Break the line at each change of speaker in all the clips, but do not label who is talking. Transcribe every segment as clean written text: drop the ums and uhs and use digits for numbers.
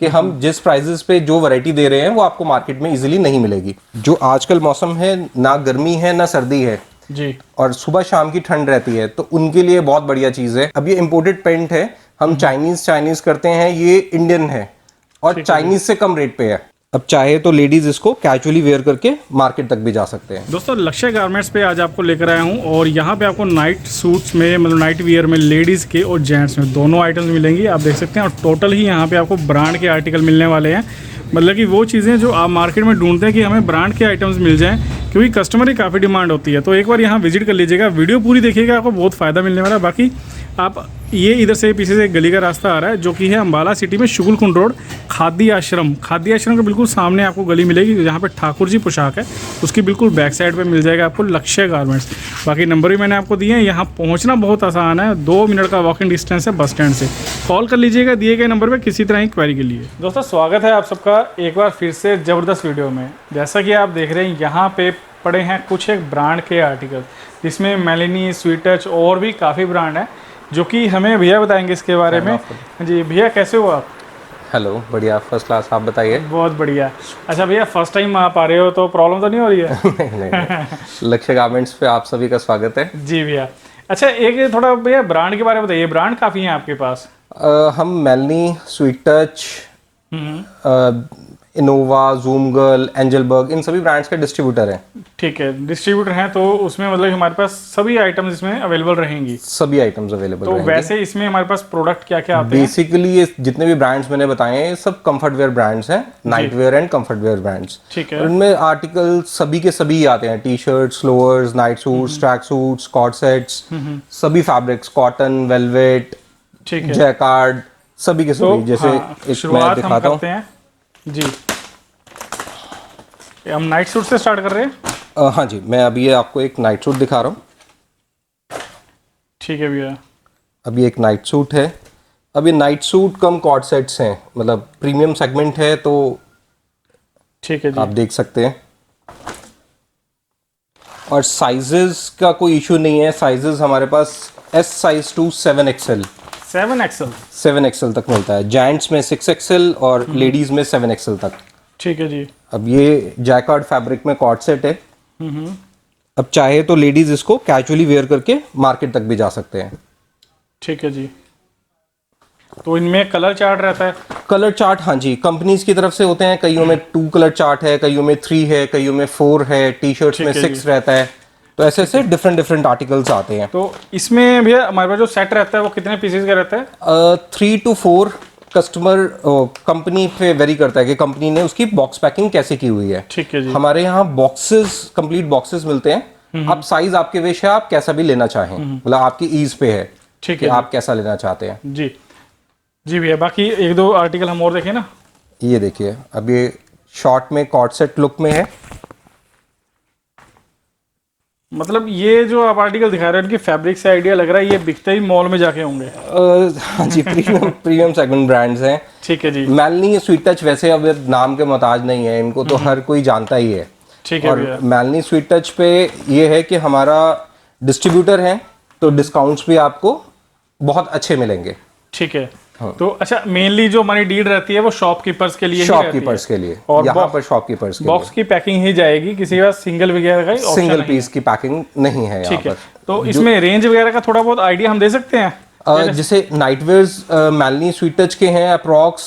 कि हम जिस प्राइजेस पे जो वैरायटी दे रहे हैं वो आपको मार्केट में इजीली नहीं मिलेगी। जो आजकल मौसम है, ना गर्मी है ना सर्दी है
जी,
और सुबह शाम की ठंड रहती है, तो उनके लिए बहुत बढ़िया चीज़ है। अब ये इम्पोर्टेड पेंट है, हम चाइनीज करते हैं, ये इंडियन है और चाइनीज से कम रेट पे है। अब चाहे तो लेडीज इसको कैजुअली वेयर करके मार्केट तक भी जा सकते हैं।
दोस्तों लक्ष्य गारमेंट्स पे आज आपको लेकर आया हूँ और यहाँ पे आपको नाइट सूट्स में मतलब नाइट वियर में लेडीज़ के और जेंट्स में दोनों आइटम्स मिलेंगी, आप देख सकते हैं। और टोटल ही यहाँ पे आपको ब्रांड के आर्टिकल मिलने वाले हैं, मतलब कि वो चीज़ें जो आप मार्केट में ढूंढते हैं कि हमें ब्रांड के आइटम्स मिल जाएं, क्योंकि कस्टमर की काफ़ी डिमांड होती है। तो एक बार यहाँ विजिट कर लीजिएगा, वीडियो पूरी देखिएगा, आपको बहुत फ़ायदा मिलने वाला है। बाकी आप ये इधर से पीछे से एक गली का रास्ता आ रहा है जो कि है अम्बाला सिटी में शुगुलकुंड रोड, खादी आश्रम के बिल्कुल सामने आपको गली मिलेगी जहाँ पे ठाकुर जी पोशाक है, उसकी बिल्कुल बैक साइड पे मिल जाएगा आपको लक्ष्य गारमेंट्स। बाकी नंबर भी मैंने आपको दिए हैं, यहाँ पहुँचना बहुत आसान है, 2 मिनट का वॉकिंग डिस्टेंस है बस स्टैंड से। कॉल कर लीजिएगा दिए गए नंबर पर किसी तरह की क्वेरी के लिए। दोस्तों स्वागत है आप सबका एक बार फिर से ज़बरदस्त वीडियो में। जैसा कि आप देख रहे हैं यहाँ पे पड़े हैं कुछ एक ब्रांड के आर्टिकल, जिसमें मेलिनी, स्वीट टच और भी काफ़ी ब्रांड है, जो कि हमें भैया बताएंगे इसके बारे में। जी भैया, कैसे हो आप?
हेलो, बढ़िया, फर्स्ट क्लास, आप बताइए।
बहुत बढ़िया। अच्छा भैया, फर्स्ट टाइम आप आ रहे हो तो प्रॉब्लम तो नहीं हो रही है?
नहीं। लक्ष्य गारमेंट्स पे आप सभी का स्वागत है।
जी भैया। अच्छा एक थोड़ा भैया ब्रांड के बारे में बताइए, ब्रांड काफ़ी हैं आपके पास।
हम Melanie, Sweet Touch, Innova, Zoom Girl, Angelberg, इन सभी ब्रांड्स के डिस्ट्रीब्यूटर हैं।
ठीक है, डिस्ट्रीब्यूटर हैं तो उसमें मतलब हमारे पास सभी आइटम्स इसमें अवेलेबल रहेंगी।
सभी आइटम्स अवेलेबल
तो वैसे इसमें हमारे पास प्रोडक्ट क्या क्या आते हैं?
बेसिकली ये जितने भी ब्रांड्स मैंने बताए हैं, ये सब कंफर्ट वेयर ब्रांड्स हैं, night wear and comfort wear brands.
ठीक है।
और इनमें आर्टिकल सभी के सभी आते हैं, T shirts, lowers, night suits, track suits, cot sets, सभी फैब्रिक्स, कॉटन, वेलवेट,
ठीक है,
जैकार्ड, सभी के सभी। जैसे मैं
शुरुआत हम
दिखाता
करते हैं जी। हम नाइट सूट से स्टार्ट कर रहे हैं।
हाँ जी, मैं अभी आपको एक नाइट सूट दिखा रहा हूँ।
ठीक है भैया।
अभी एक नाइट सूट है। अभी नाइट सूट कम कॉट सेट्स हैं, मतलब प्रीमियम सेगमेंट है, तो
ठीक है जी।
आप देख सकते हैं। और साइजेस का कोई इशू नहीं है, साइजेस हमारे पास S size to 7XL 7XL तक मिलता है। जेंट्स में 6XL और लेडीज में 7XL तक।
ठीक है जी।
अब ये जैकार्ड फैब्रिक में कॉट सेट है। अब चाहे तो लेडीज इसको कैजुअली वेयर करके मार्केट तक भी जा सकते हैं।
ठीक है जी। तो इनमें कलर चार्ट रहता है?
कलर चार्ट हाँ जी, कंपनीज की तरफ से होते हैं। कईयों में 2 कलर चार्ट है, कईयों में 3 है, कईयों में 4 है, टी शर्ट्स में 6 रहता है। तो ऐसे ऐसे डिफरेंट आर्टिकल्स आते हैं।
तो इसमें भैया हमारे पास जो सेट रहता है वो कितने पीसेस का रहता है?
3 to 4 कस्टमर कंपनी पे वेरी करता है कि कंपनी ने उसकी बॉक्स पैकिंग कैसे की हुई है।
ठीक है जी।
हमारे यहाँ बॉक्सेस, कंप्लीट बॉक्सेस मिलते हैं। अब साइज आपके विश है, आप कैसा भी लेना चाहें, मतलब आपकी ईज पे है
ठीक
कि
है
आप कैसा लेना चाहते हैं।
जी। जी भैया, बाकी 1-2 आर्टिकल हम और देखें ना।
ये देखिए, अब ये शॉर्ट में कॉट सेट लुक में है।
मतलब ये जो आप आर्टिकल दिखा रहे हैं उनकी फैब्रिक से आइडिया लग रहा है ये बिकते ही मॉल में जाके होंगे।
हाँ जी, प्रीमियम सेगमेंट ब्रांड्स हैं।
ठीक है जी।
मेलनी, स्वीट टच वैसे अब नाम के मोहताज नहीं है, इनको तो हर कोई जानता ही है।
ठीक है
और
भैया।
मेलनी स्वीट टच पे ये है कि हमारा डिस्ट्रीब्यूटर है, तो डिस्काउंट्स भी आपको बहुत अच्छे मिलेंगे।
ठीक है। तो अच्छा, मेनली जो हमारी डील रहती है वो शॉपकीपर्स के लिए,
शॉपकीपर्स के लिए, और यहाँ पर शॉपकीपर्स के
बॉक्स की पैकिंग ही जाएगी, किसी के पास सिंगल वगैरह का
सिंगल पीस की पैकिंग नहीं है यहाँ पर।
तो इसमें रेंज वगैरह का थोड़ा बहुत आइडिया हम दे सकते हैं?
जैसे नाइटवेयर्स मेलनी स्वीट टच के हैं अप्रॉक्स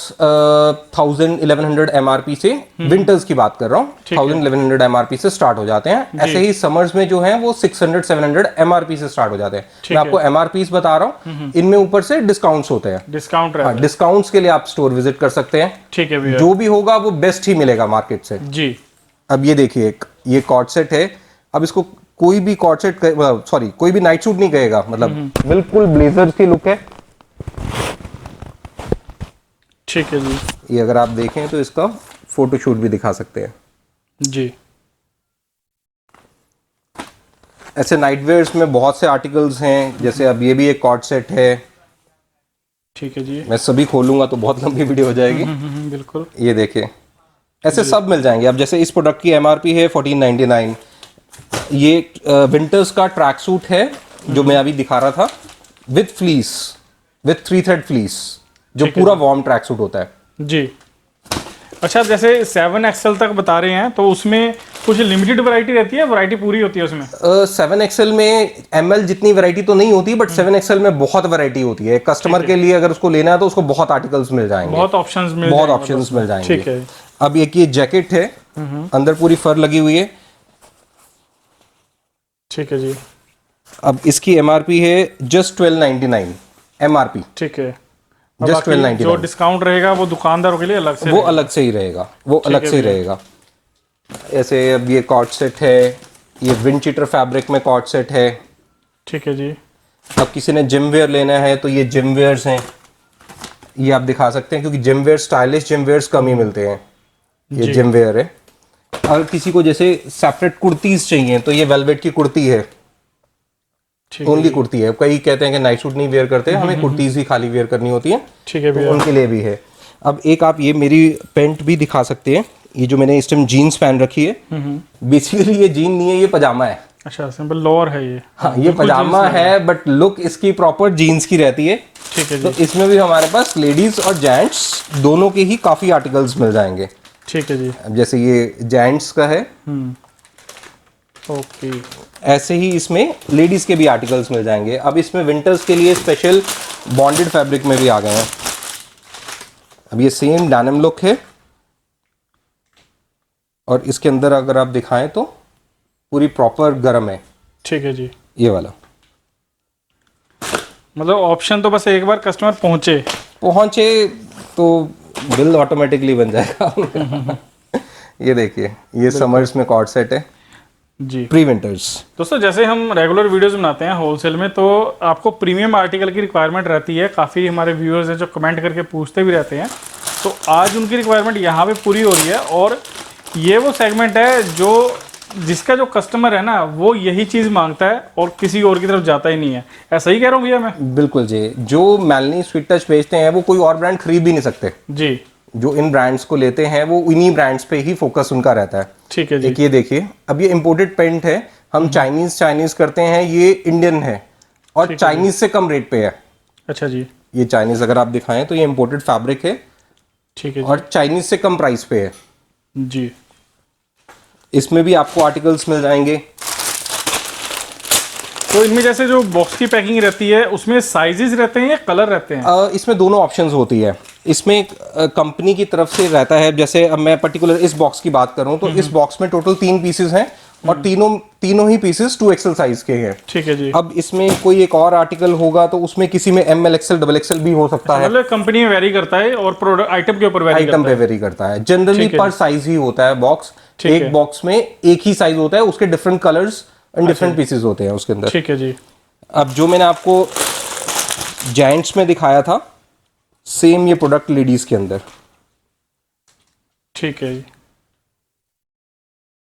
1000-1100 MRP से, विंटर्स की बात कर रहा हूँ, 1000-1100 MRP से स्टार्ट हो जाते हैं। ऐसे ही समर्स में जो हैं वो 600-700 MRP से स्टार्ट हो जाते हैं। मैं आपको MRPs बता रहा हूँ, इनमें ऊपर से डिस्काउंट्स होते हैं।
डिस्काउंट
हाँ, डिस्काउंट्स के लिए आप स्टोर विजिट कर सकते हैं।
ठीक है भैया।
जो भी होगा वो बेस्ट ही मिलेगा मार्केट से
जी।
अब ये देखिए, ये कॉट सेट है। अब इसको कोई भी कॉट सेट, सॉरी कोई भी नाइट सूट नहीं कहेगा, मतलब बिल्कुल ब्लेजर की लुक है।
ठीक है जी।
ये अगर आप देखें तो इसका फोटोशूट भी दिखा सकते हैं
जी।
ऐसे नाइटवेयर्स में बहुत से आर्टिकल्स हैं, जैसे अब ये भी एक कॉट सेट है।
ठीक है जी।
मैं सभी खोलूंगा तो बहुत लंबी वीडियो हो जाएगी।
बिल्कुल।
ये देखिए, ऐसे सब मिल जाएंगे। अब जैसे इस प्रोडक्ट की MRP है 1499। ये विंटर्स का ट्रैक सूट है जो मैं अभी दिखा रहा था, with fleece, with 3 thread fleece, जो पूरा वार्म ट्रैक सूट होता है
जी। अच्छा, जैसे 7XL तक बता रहे हैं तो उसमें कुछ लिमिटेड वैरायटी रहती है, वैरायटी पूरी होती है उसमें?
7XL में ML जितनी वैरायटी तो नहीं होती, बट 7XL में बहुत वैरायटी होती है। कस्टमर के लिए अगर उसको लेना है तो उसको बहुत आर्टिकल्स मिल जाएंगे,
बहुत ऑप्शंस
मिल जाएंगे।
ठीक है।
अब एक ये जैकेट है, अंदर पूरी फर लगी हुई है।
ठीक है जी।
अब इसकी MRP है जस्ट 1299 MRP।
ठीक है।
जस्ट 1299।
जो डिस्काउंट रहेगा वो दुकानदारों के लिए अलग से,
वो अलग से ही रहेगा, वो अलग से ही रहेगा। ऐसे अब ये कॉर्ड सेट है, ये विंड चीटर फैब्रिक में कॉर्ड सेट है।
ठीक है जी।
अब किसी ने जिम वेयर लेना है तो ये जिम वेयर्स हैं, ये आप दिखा सकते हैं, क्योंकि gym wear, stylish gym wears कम ही मिलते हैं। ये जिम वेयर है। और किसी को जैसे सेपरेट कुर्तीज चाहिए तो ये वेलवेट की कुर्ती है, ओनली कुर्ती है। कई कहते हैं कि नाइट सूट नहीं वेयर करते, हमें कुर्तीज ही खाली वेयर करनी होती है।
ठीक है,
तो उनके लिए भी है। अब एक आप ये मेरी पैंट भी दिखा सकते हैं, ये जो मैंने इस टाइम जीन्स पहन रखी है। बेसिकली ये जीन नहीं है, ये पजामा है।
अच्छा, सिंपल लोअर है ये।
हाँ, ये पजामा है, बट लुक इसकी प्रॉपर जीन्स की रहती है।
ठीक है जी।
तो इसमें भी हमारे पास लेडीज और जेंट्स दोनों के ही काफी आर्टिकल्स मिल जाएंगे।
ठीक है जी।
अब जैसे ये जेंट्स का है,
ओके,
ऐसे ही इसमें लेडीज के भी आर्टिकल्स मिल जाएंगे। अब इसमें विंटर्स के लिए स्पेशल बॉन्डेड फैब्रिक में भी आ गए हैं। अब ये सेम डैनिम लुक है, और इसके अंदर अगर आप दिखाएं तो पूरी प्रॉपर गरम है।
ठीक है जी।
ये वाला
मतलब ऑप्शन तो बस एक बार कस्टमर पहुंचे
तो बिल ऑटोमेटिकली बन जाएगा। ये देखिए, ये समर्स में कॉर्ड सेट है
जी,
प्री विंटर्स।
दोस्तों जैसे हम रेगुलर वीडियोस बनाते हैं होलसेल में, तो आपको प्रीमियम आर्टिकल की रिक्वायरमेंट रहती है। काफ़ी हमारे व्यूअर्स हैं जो कमेंट करके पूछते भी रहते हैं, तो आज उनकी रिक्वायरमेंट यहाँ पे पूरी हो रही है। और ये वो सेगमेंट है जो जिसका जो कस्टमर है ना, वो यही चीज़ मांगता है और किसी और की तरफ जाता ही नहीं है। ऐसा ही कह रहा हूँ भैया मैं?
बिल्कुल जी, जो मेलनी स्वीट टच बेचते हैं वो कोई और ब्रांड खरीद भी नहीं सकते
जी।
जो इन ब्रांड्स को लेते हैं वो इन्हीं ब्रांड्स पे ही फोकस उनका रहता है।
ठीक है जी।
एक ये देखिए, अब ये इम्पोर्टेड पेंट है, हम चाइनीज करते हैं, ये इंडियन है और चाइनीज से कम रेट पे है।
अच्छा जी।
ये चाइनीज अगर आप दिखाएं तो ये इम्पोर्टेड फैब्रिक है।
ठीक है जी।
और चाइनीज से कम प्राइस पे है
जी।
इसमें भी आपको आर्टिकल्स मिल जाएंगे।
तो इनमें जैसे जो बॉक्स की पैकिंग रहती है उसमें साइजेस रहते हैं या कलर रहते हैं?
इसमें दोनों ऑप्शंस होती है। इसमें कंपनी की तरफ से रहता है, जैसे अब मैं पर्टिकुलर इस बॉक्स की बात करूं तो इस बॉक्स में टोटल 3 पीसेस हैं और तीनों ही पीसेस 2XL साइज के हैं।
ठीक है जी।
अब इसमें कोई एक और आर्टिकल होगा तो उसमें किसी में ML XL XXL भी हो सकता है।
मतलब कंपनी में वेरी करता है और प्रोडक्ट आइटम के ऊपर
वेरी करता है। जनरली पर साइज ही होता है बॉक्स। एक बॉक्स में एक ही साइज होता है, उसके different colours and different pieces होते हैं उसके अंदर।
ठीक है जी।
अब जो मैंने आपको जेंट्स में दिखाया था, सेम ये प्रोडक्ट लेडीज के अंदर।
ठीक है जी।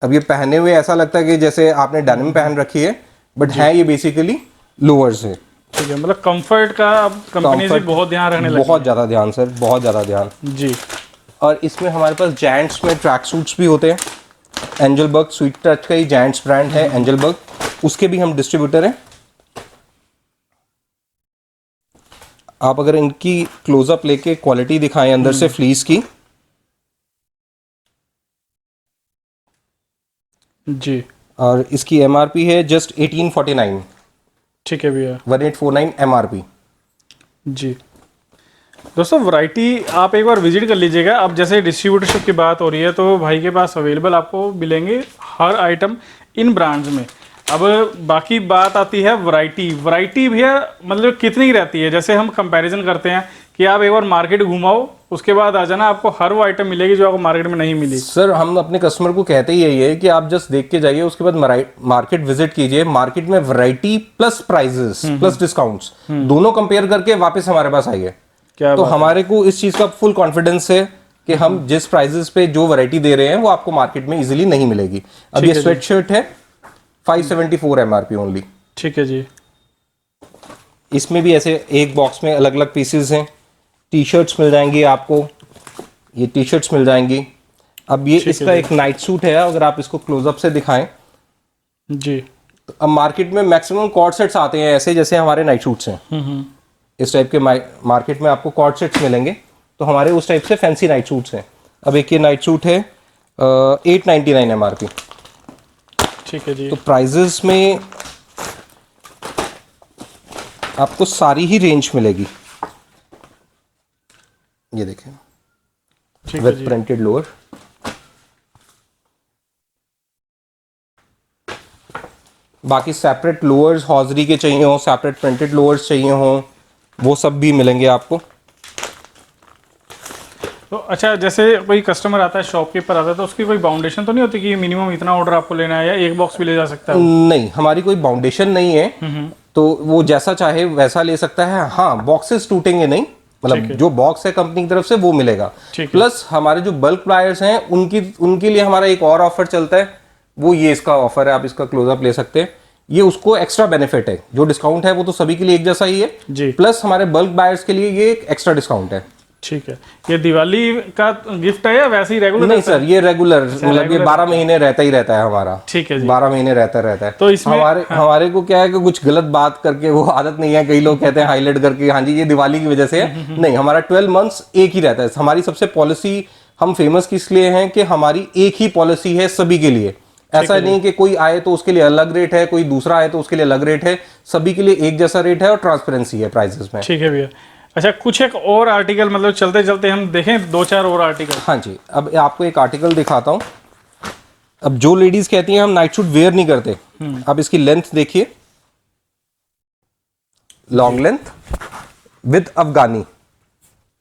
अब ये पहने हुए ऐसा लगता है कि जैसे आपने डेनिम पहन रखी है, बट है ये बेसिकली लोअर्स है।
ठीक है, मतलब कंफर्ट का अब कंपनी से बहुत ध्यान रखने लगी।
बहुत ज़्यादा ध्यान सर, बहुत ज़्यादा ध्यान
जी।
और इसमें हमारे पास जेंट्स में ट्रैक सूट्स भी होते हैं। एंजलबर्ग स्वीट टच का ही जेंट्स ब्रांड है एंजलबर्ग, उसके भी हम डिस्ट्रीब्यूटर हैं। आप अगर इनकी क्लोजअप लेके क्वालिटी दिखाएं अंदर से फ्लीस की,
जी,
और इसकी MRP है जस्ट 1849।
ठीक है भैया।
1849 MRP।
जी दोस्तों, वैरायटी आप एक बार विजिट कर लीजिएगा। अब जैसे डिस्ट्रीब्यूटरशिप की बात हो रही है तो भाई के पास अवेलेबल आपको मिलेंगे हर आइटम इन ब्रांड्स में। अब बाकी बात आती है वैरायटी भैया मतलब कितनी रहती है? जैसे हम कंपैरिजन करते हैं कि आप एक बार मार्केट घुमाओ, उसके बाद आ जाना, आपको हर वो आइटम मिलेगी जो आपको मार्केट में नहीं मिली।
सर हम अपने कस्टमर को कहते ही यही है कि आप जस्ट देख के जाइए, उसके बाद मार्केट विजिट कीजिए। मार्केट में variety plus prices plus discounts दोनों कंपेयर करके वापस हमारे पास आइए। तो हमारे को इस चीज का फुल कॉन्फिडेंस है कि हम जिस प्राइजेस पे जो वैरायटी दे रहे हैं वो आपको मार्केट में इजीली नहीं मिलेगी। अब ये स्वेट शर्ट है 574 MRP ओनली।
ठीक है जी।
इसमें भी ऐसे एक बॉक्स में अलग अलग पीसेस हैं। टी शर्ट्स मिल जाएंगी आपको, ये टी शर्ट्स मिल जाएंगी। अब ये इसका एक नाइट सूट है, अगर आप इसको क्लोजअप से दिखाएं
जी,
तो अब मार्केट में मैक्सिमम कॉर्ड सेट्स आते हैं ऐसे जैसे हमारे नाइट सूट्स हैं। इस टाइप के मार्केट में आपको कॉर्ड सेट्स मिलेंगे, तो हमारे उस टाइप से फैंसी नाइट सूट्स हैं। अब एक ये नाइट सूट है 899 MRP।
ठीक है जी।
तो प्राइजेस में आपको सारी ही रेंज मिलेगी। ये देखें,
ठीक है
विद
जी।
Printed lower. बाकी सेपरेट लोअर्स हॉजरी के चाहिए हो, सेपरेट प्रिंटेड लोअर्स चाहिए हो, वो सब भी मिलेंगे आपको।
तो अच्छा, जैसे कोई कस्टमर आता है, शॉपकीपर आता है, तो उसकी कोई बाउंडेशन तो नहीं होती कि मिनिमम इतना ऑर्डर आपको लेना है, या एक बॉक्स भी ले जा सकता है?
नहीं, हमारी कोई बाउंडेशन नहीं है, तो वो जैसा चाहे वैसा ले सकता है। हाँ, बॉक्सेस टूटेंगे नहीं, मतलब जो बॉक्स है कंपनी की तरफ से वो मिलेगा। प्लस हमारे जो बल्क बायर्स हैं उनके लिए हमारा एक और ऑफर चलता है, वो ये इसका ऑफर है, आप इसका क्लोजअप ले सकते हैं। ये उसको एक्स्ट्रा बेनिफिट है, जो डिस्काउंट है वो तो सभी के लिए एक जैसा ही है
जी।
प्लस हमारे बल्क बायर्स के लिए ये एक एक्स्ट्रा डिस्काउंट है।
ठीक है। ये दिवाली का गिफ्ट है या वैसे ही रेगुलर?
नहीं सर, ये रेगुलर, मतलब ये 12 महीने रहता ही रहता है हमारा।
ठीक है जी।
12 महीने रहता है।
तो इसमें
हमारे को क्या है कि कुछ गलत बात करके, वो आदत नहीं है, कई लोग कहते हैं हाईलाइट करके हाँ जी ये दिवाली की वजह से है। नहीं, हमारा 12 मंथ्स एक ही रहता है। हमारी सबसे पॉलिसी, हम फेमस किस लिए हैं कि हमारी एक ही पॉलिसी है सभी के लिए। ऐसा नहीं कि कोई आए तो उसके लिए अलग रेट है, कोई दूसरा आए तो उसके लिए अलग रेट है, सभी के लिए एक जैसा रेट है और ट्रांसपेरेंसी है प्राइसेस में।
ठीक है भैया। अच्छा, कुछ एक और आर्टिकल, मतलब चलते चलते हम देखें 2-4 और आर्टिकल।
हाँ जी, अब आपको एक आर्टिकल दिखाता हूँ। अब जो लेडीज कहती हैं हम नाइट सूट वेयर नहीं करते, अब इसकी लेंथ देखिए, long length with Afghani,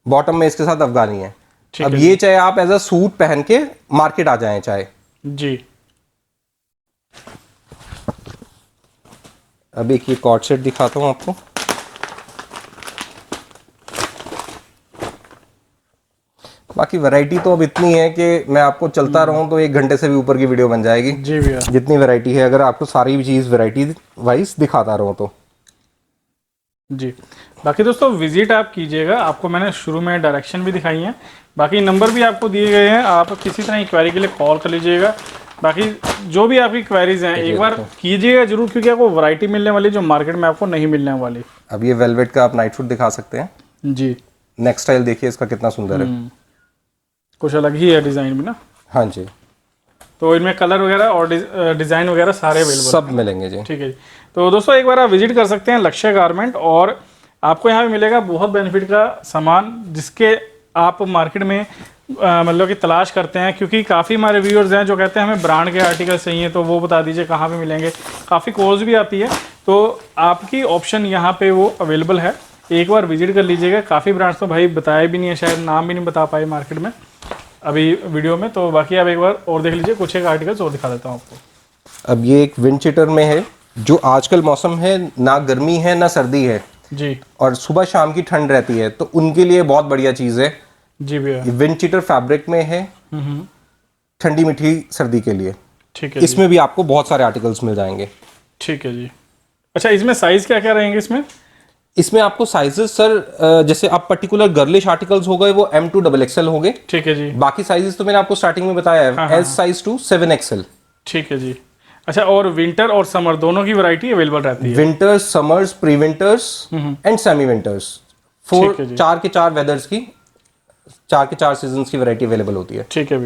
bottom में इसके साथ अफगानी है। अब ये चाहे आप एज अ सूट पहन के मार्केट आ जाएं चाहे
जी।
अब एक ये कॉर्ड सेट दिखाता हूँ आपको। बाकी वैरायटी तो अब इतनी है कि मैं आपको चलता रहूं तो 1 घंटे से भी ऊपर की वीडियो बन जाएगी
जी भैया,
जितनी वैरायटी है, अगर आपको सारी चीज़ वैरायटी वाइज दिखाता रहूं तो।
जी। बाकी दोस्तों विजिट आप कीजिएगा, आपको मैंने शुरू में डायरेक्शन भी दिखाई है, बाकी नंबर भी आपको दिए गए हैं, आप किसी तरह की क्वेरी के लिए कॉल कर लीजिएगा। बाकी जो भी आपकी क्वेरीज हैं एक बार कीजिएगा जरूर, क्योंकि आपको वैरायटी मिलने वाली जो मार्केट में आपको नहीं मिलने वाली।
अब ये वेलवेट का आप नाइट सूट दिखा सकते हैं
जी।
नेक्स्ट स्टाइल देखिए इसका कितना सुंदर है,
कुछ अलग ही है डिज़ाइन भी ना।
हाँ जी,
तो इनमें कलर वगैरह और डिज़ाइन वगैरह सारे अवेलेबल
सब मिलेंगे जी।
ठीक है जी। तो दोस्तों एक बार आप विजिट कर सकते हैं लक्ष्य गारमेंट, और आपको यहाँ पे मिलेगा बहुत बेनिफिट का सामान, जिसके आप मार्केट में मतलब कि तलाश करते हैं, क्योंकि काफ़ी हमारे व्यूअर्स हैं जो कहते हैं हमें ब्रांड के आर्टिकल चाहिए, तो वो बता दीजिए कहाँ पे मिलेंगे। काफ़ी कॉल्स भी आती है, तो आपकी ऑप्शन यहाँ पे वो अवेलेबल है, एक बार विजिट कर लीजिएगा। काफ़ी ब्रांड्स तो भाई बताए भी नहीं है, शायद नाम भी नहीं बता पाए मार्केट में अभी वीडियो में, तो बाकी आप एक बार और देख लीजिए। कुछ एक आर्टिकल्स और दिखा देता हूँ आपको।
अब ये एक विंड चीटर में है, जो आजकल मौसम है, ना गर्मी है ना सर्दी है
जी,
और सुबह शाम की ठंड रहती है, तो उनके लिए बहुत बढ़िया चीज़ है
जी भैया।
ये विंड चीटर फैब्रिक में है, ठंडी मीठी सर्दी के लिए।
ठीक है,
इसमें भी आपको बहुत सारे आर्टिकल्स मिल जाएंगे।
ठीक है जी। अच्छा, इसमें साइज क्या क्या रहेंगे
इसमें आपको साइजेस सर, जैसे अब पर्टिकुलर गर्लिश आर्टिकल्स हो गए वो M2 XXL हो गए।
ठीक है जी।
बाकी साइजेस तो मैंने आपको स्टार्टिंग में बताया है, S साइज टू 7XL।
ठीक है जी। अच्छा, और विंटर और समर दोनों की वैरायटी अवेलेबल रहती है?
Winters, summers, pre winters and semi winters, 4 के 4 वेदर्स की, 4 के 4 सीजन्स की वैरायटी अवेलेबल होती है।
ठीक है।